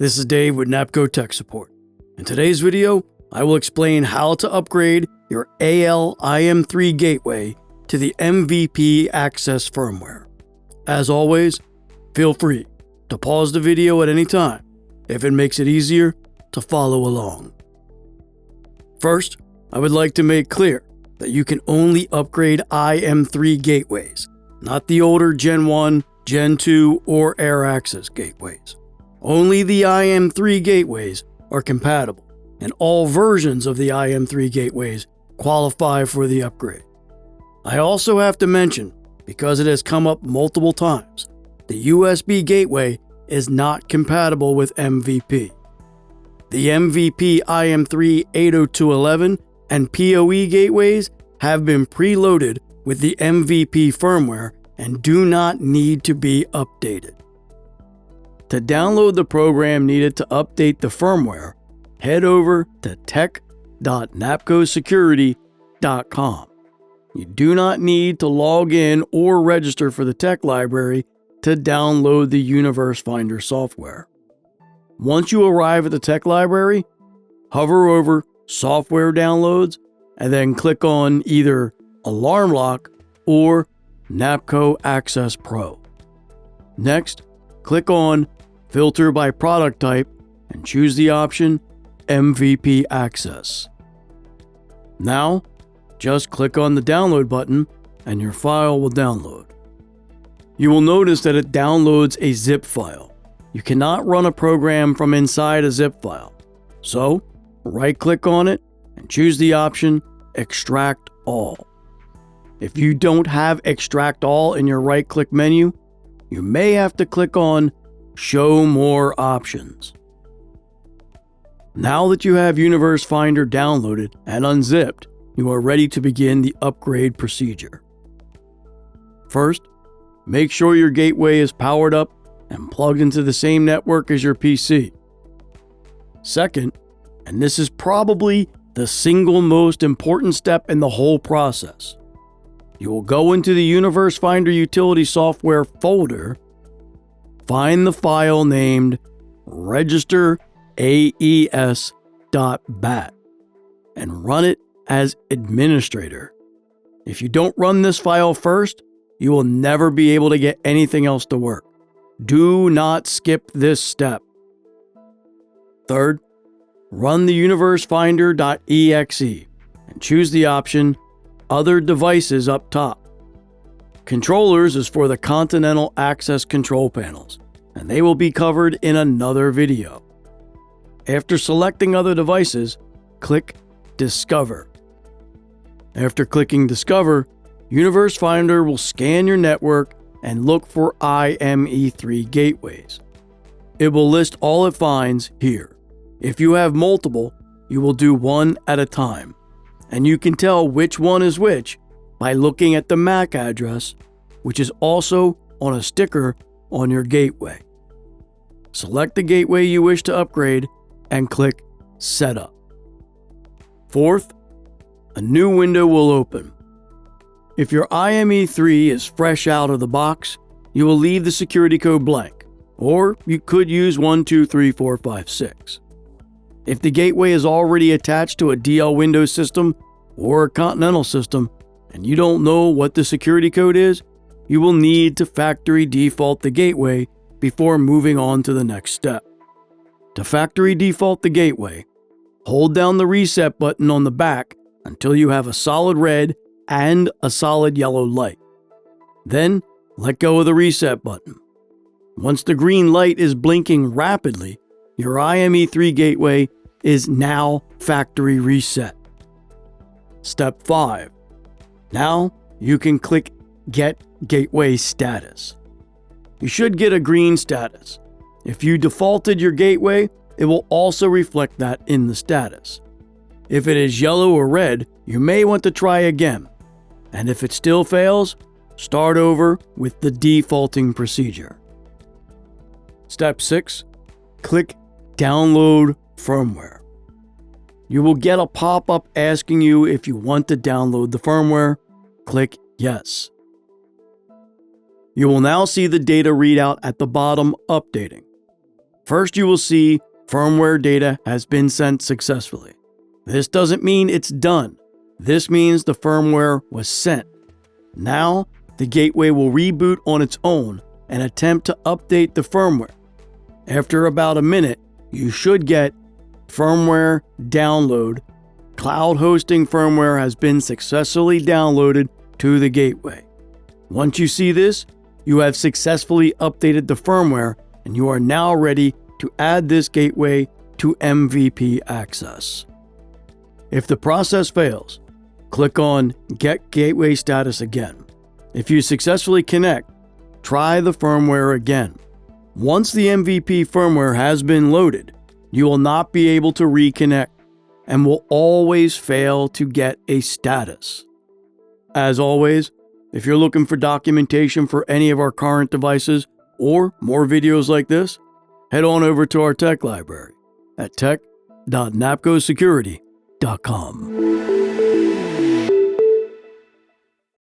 This is Dave with NAPCO Tech Support. In today's video, I will explain how to upgrade your AL IM3 gateway to the MVP Access firmware. As always, feel free to pause the video at any time if it makes it easier to follow along. First, I would like to make clear that you can only upgrade IM3 gateways, not the older Gen 1, Gen 2, or Air Access gateways. Only the IM3 gateways are compatible, and all versions of the IM3 gateways qualify for the upgrade. I also have to mention, because it has come up multiple times, the USB gateway is not compatible with MVP. The MVP IM3 802.11 and PoE gateways have been preloaded with the MVP firmware and do not need to be updated. To download the program needed to update the firmware, head over to tech.napcosecurity.com. You do not need to log in or register for the tech library to download the Universe Finder software. Once you arrive at the tech library, hover over Software Downloads and then click on either Alarm Lock or NAPCO Access Pro. Next, click on Filter by Product Type and choose the option MVP Access. Now, just click on the download button and your file will download. You will notice that it downloads a zip file. You cannot run a program from inside a zip file. So, right-click on it and choose the option Extract All. If you don't have Extract All in your right-click menu, you may have to click on Show More Options. Now that you have Universe Finder downloaded and unzipped, you are ready to begin the upgrade procedure. First, make sure your gateway is powered up and plugged into the same network as your PC. Second, and this is probably the single most important step in the whole process, you will go into the Universe Finder Utility Software folder, find the file named registeraes.bat, and run it as administrator. If you don't run this file first, you will never be able to get anything else to work. Do not skip this step. Third, run the universefinder.exe and choose the option Other Devices up top. Controllers is for the Continental Access Control Panels, and they will be covered in another video. After selecting Other Devices, click Discover. After clicking Discover, Universe Finder will scan your network and look for IME3 gateways. It will list all it finds here. If you have multiple, you will do one at a time, and you can tell which one is which by looking at the MAC address, which is also on a sticker on your gateway. Select the gateway you wish to upgrade and click Setup. Fourth, a new window will open. If your IME3 is fresh out of the box, you will leave the security code blank, or you could use 123456. If the gateway is already attached to a DL Windows system or a Continental system, and you don't know what the security code is, you will need to factory default the gateway before moving on to the next step. To factory default the gateway, hold down the reset button on the back until you have a solid red and a solid yellow light. Then, let go of the reset button. Once the green light is blinking rapidly, your IME3 gateway is now factory reset. Step 5. Now you can click Get Gateway Status. You should get a green status. If you defaulted your gateway, it will also reflect that in the status. If it is yellow or red, you may want to try again. And if it still fails, start over with the defaulting procedure. Step 6. Click Download Firmware. You will get a pop-up asking you if you want to download the firmware. Click Yes. You will now see the data readout at the bottom updating. First, you will see firmware data has been sent successfully. This doesn't mean it's done. This means the firmware was sent. Now, the gateway will reboot on its own and attempt to update the firmware. After about a minute, you should get firmware download. Cloud hosting firmware has been successfully downloaded to the gateway. Once you see this, you have successfully updated the firmware and you are now ready to add this gateway to MVP access. If the process fails, click on Get Gateway Status again. If you successfully connect, try the firmware again. Once the MVP firmware has been loaded, you will not be able to reconnect and will always fail to get a status. As always, if you're looking for documentation for any of our current devices or more videos like this, head on over to our tech library at tech.napcosecurity.com.